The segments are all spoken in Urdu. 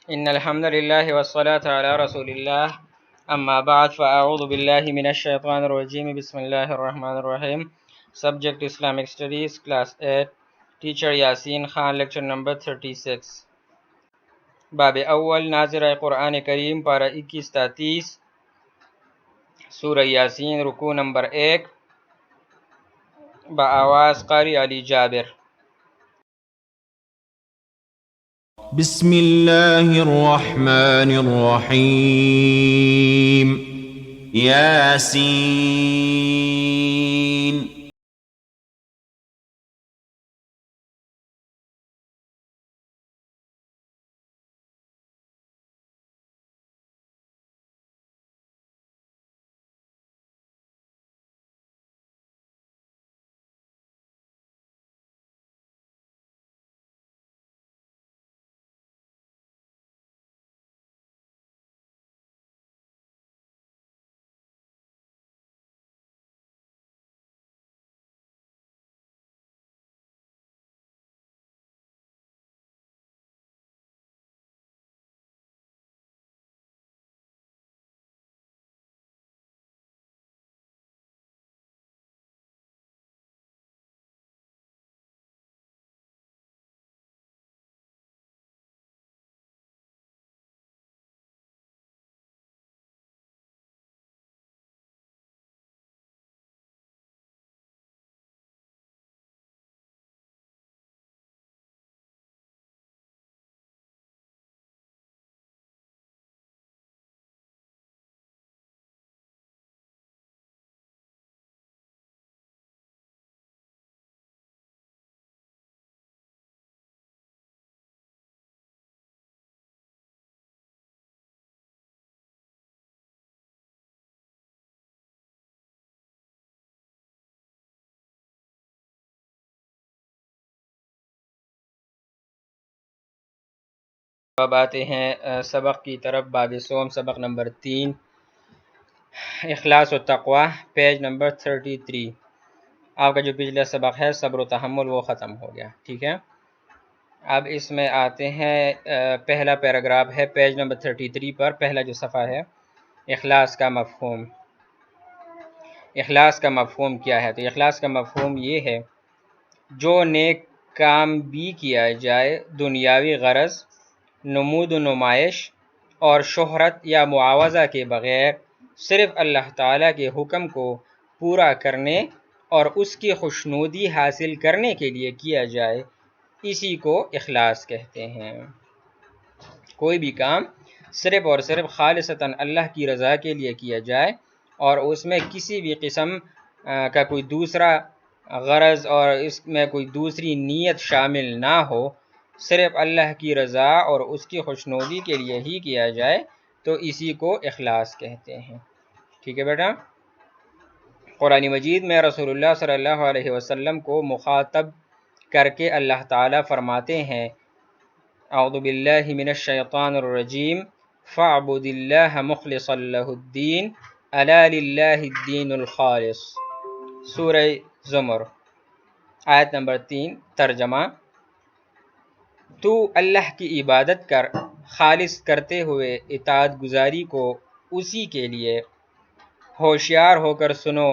إن الحمد لله والصلاة على رسول الله أما بعد فأعوذ بالله من الشيطان الرجيم بسم الله الرحمن الرحيم. Subject Islamic Studies Class 8 Teacher Yasin Khan Lecture number 36 باب اول ناظرہ قرآن کریم پارہ 21-33 سورہ یاسین رکوع نمبر 1 بآواز قاری علی جابر. بسم الله الرحمن الرحيم ياسين اب آتے ہیں سبق کی طرف. باب صوم سبق نمبر 3 اخلاص و تقوی پیج نمبر 33. آپ کا جو پچھلا سبق ہے صبر و تحمل وہ ختم ہو گیا. ٹھیک ہے، اب اس میں آتے ہیں پہلا پیراگراف ہے پیج نمبر 33 پر. پہلا جو صفحہ ہے اخلاص کا مفہوم. اخلاص کا مفہوم کیا ہے؟ تو اخلاص کا مفہوم یہ ہے جو نیک کام بھی کیا جائے دنیاوی غرض، نمود و نمائش اور شہرت یا معاوضہ کے بغیر صرف اللہ تعالیٰ کے حکم کو پورا کرنے اور اس کی خوشنودی حاصل کرنے کے لیے کیا جائے، اسی کو اخلاص کہتے ہیں. کوئی بھی کام صرف اور صرف خالصتاً اللہ کی رضا کے لیے کیا جائے اور اس میں کسی بھی قسم کا کوئی دوسرا غرض اور اس میں کوئی دوسری نیت شامل نہ ہو، صرف اللہ کی رضا اور اس کی خوشنودی کے لیے ہی کیا جائے، تو اسی کو اخلاص کہتے ہیں. ٹھیک ہے بیٹا. قرآن مجید میں رسول اللہ صلی اللہ علیہ وسلم کو مخاطب کر کے اللہ تعالیٰ فرماتے ہیں اعوذ باللہ من الشیطان الرجیم فاعبد اللہ مخلصا لہ الدین الا للہ الدین الخالص. سورہ زمر آیت نمبر 3. ترجمہ: تو اللہ کی عبادت کر خالص کرتے ہوئے اطاعت گزاری کو اسی کے لیے. ہوشیار ہو کر سنو،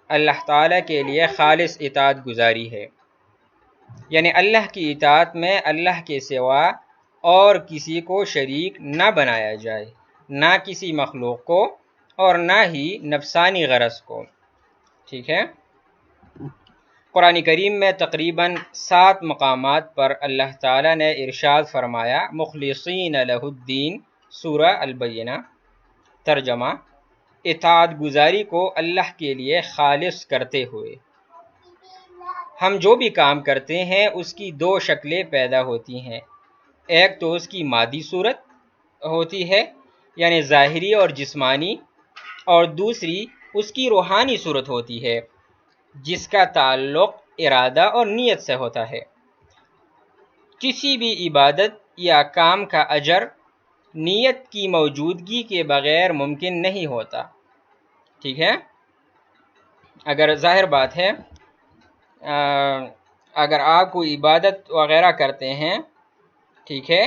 اللہ تعالیٰ کے لیے خالص اطاعت گزاری ہے، یعنی اللہ کی اطاعت میں اللہ کے سوا اور کسی کو شریک نہ بنایا جائے، نہ کسی مخلوق کو اور نہ ہی نفسانی غرض کو. ٹھیک ہے. قرآن کریم میں تقریباً 7 مقامات پر اللہ تعالیٰ نے ارشاد فرمایا مخلصین لہ الدین. سورہ البینہ. ترجمہ: اطاعت گزاری کو اللہ کے لیے خالص کرتے ہوئے. ہم جو بھی کام کرتے ہیں اس کی 2 شکلیں پیدا ہوتی ہیں. ایک تو اس کی مادی صورت ہوتی ہے یعنی ظاہری اور جسمانی، اور دوسری اس کی روحانی صورت ہوتی ہے جس کا تعلق ارادہ اور نیت سے ہوتا ہے. کسی بھی عبادت یا کام کا اجر نیت کی موجودگی کے بغیر ممکن نہیں ہوتا. ٹھیک ہے. اگر ظاہر بات ہے اگر آپ کوئی عبادت وغیرہ کرتے ہیں، ٹھیک ہے،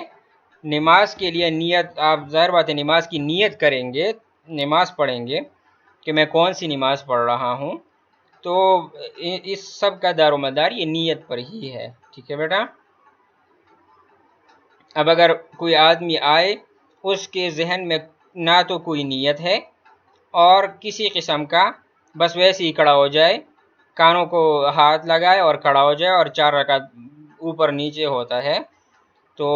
نماز کے لیے نیت، آپ ظاہر بات ہے نماز کی نیت کریں گے، نماز پڑھیں گے کہ میں کون سی نماز پڑھ رہا ہوں، تو اس سب کا دار و مدار یہ نیت پر ہی ہے، ٹھیک ہے بیٹا۔ اب اگر کوئی آدمی آئے، اس کے ذہن میں نہ تو کوئی نیت ہے اور کسی قسم کا، بس ویسے ہی کھڑا ہو جائے، کانوں کو ہاتھ لگائے اور کھڑا ہو جائے اور 4 رکعت اوپر نیچے ہوتا ہے، تو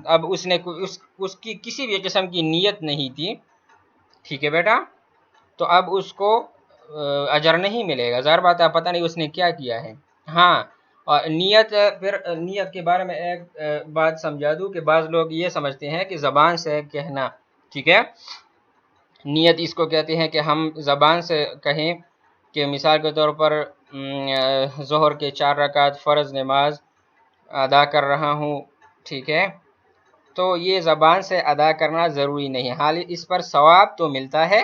اب اس نے اس کی کسی بھی قسم کی نیت نہیں تھی، ٹھیک ہے بیٹا، تو اب اس کو اجر نہیں ملے گا، ظاہر بات ہے پتہ نہیں اس نے کیا کیا ہے۔ ہاں، اور نیت، پھر نیت کے بارے میں ایک بات سمجھا دوں کہ بعض لوگ یہ سمجھتے ہیں کہ زبان سے کہنا، ٹھیک ہے، نیت اس کو کہتے ہیں کہ ہم زبان سے کہیں کہ مثال کے طور پر ظہر کے 4 رکعت فرض نماز ادا کر رہا ہوں، ٹھیک ہے، تو یہ زبان سے ادا کرنا ضروری نہیں ہے، حال اس پر ثواب تو ملتا ہے،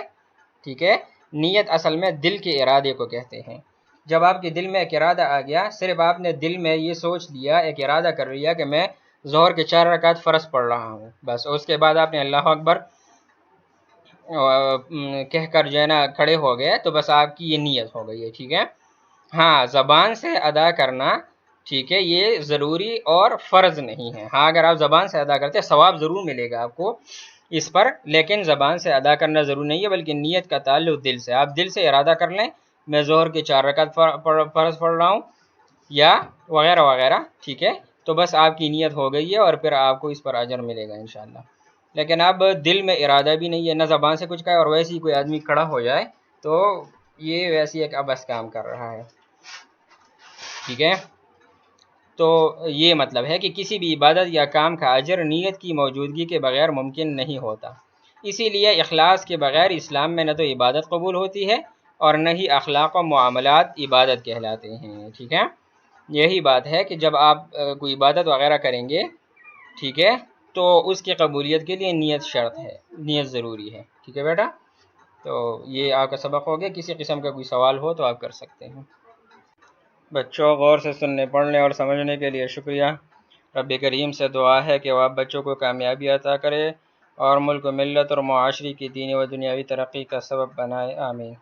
ٹھیک ہے۔ نیت اصل میں دل کے ارادے کو کہتے ہیں۔ جب آپ کے دل میں ایک ارادہ آ گیا، صرف آپ نے دل میں یہ سوچ لیا، ایک ارادہ کر لیا کہ میں ظہر کے 4 رکعت فرض پڑھ رہا ہوں، بس اس کے بعد آپ نے اللہ اکبر کہہ کر جو ہے نا کھڑے ہو گئے، تو بس آپ کی یہ نیت ہو گئی ہے، ٹھیک ہے۔ ہاں، زبان سے ادا کرنا، ٹھیک ہے، یہ ضروری اور فرض نہیں ہے۔ ہاں، اگر آپ زبان سے ادا کرتے ہیں ثواب ضرور ملے گا آپ کو اس پر، لیکن زبان سے ادا کرنا ضروری نہیں ہے، بلکہ نیت کا تعلق دل سے، آپ دل سے ارادہ کر لیں میں ظہر کے 4 رکعت فرض پڑھ رہا ہوں یا وغیرہ وغیرہ، ٹھیک ہے، تو بس آپ کی نیت ہو گئی ہے اور پھر آپ کو اس پر اجر ملے گا انشاءاللہ۔ لیکن اب دل میں ارادہ بھی نہیں ہے، نہ زبان سے کچھ کہا اور ویسے ہی کوئی آدمی کھڑا ہو جائے، تو یہ ویسے ایک عبث کام کر رہا ہے، ٹھیک ہے۔ تو یہ مطلب ہے کہ کسی بھی عبادت یا کام کا اجر نیت کی موجودگی کے بغیر ممکن نہیں ہوتا، اسی لیے اخلاص کے بغیر اسلام میں نہ تو عبادت قبول ہوتی ہے اور نہ ہی اخلاق و معاملات عبادت کہلاتے ہیں، ٹھیک ہے۔ یہی بات ہے کہ جب آپ کوئی عبادت وغیرہ کریں گے، ٹھیک ہے، تو اس کی قبولیت کے لیے نیت شرط ہے، نیت ضروری ہے، ٹھیک ہے بیٹا۔ تو یہ آپ کا سبق ہو گیا، کسی قسم کا کوئی سوال ہو تو آپ کر سکتے ہیں۔ بچوں، غور سے سننے، پڑھنے اور سمجھنے کے لیے شکریہ۔ رب کریم سے دعا ہے کہ وہ آپ بچوں کو کامیابی عطا کرے اور ملک و ملت اور معاشرے کی دینی و دنیاوی ترقی کا سبب بنائے، آمین۔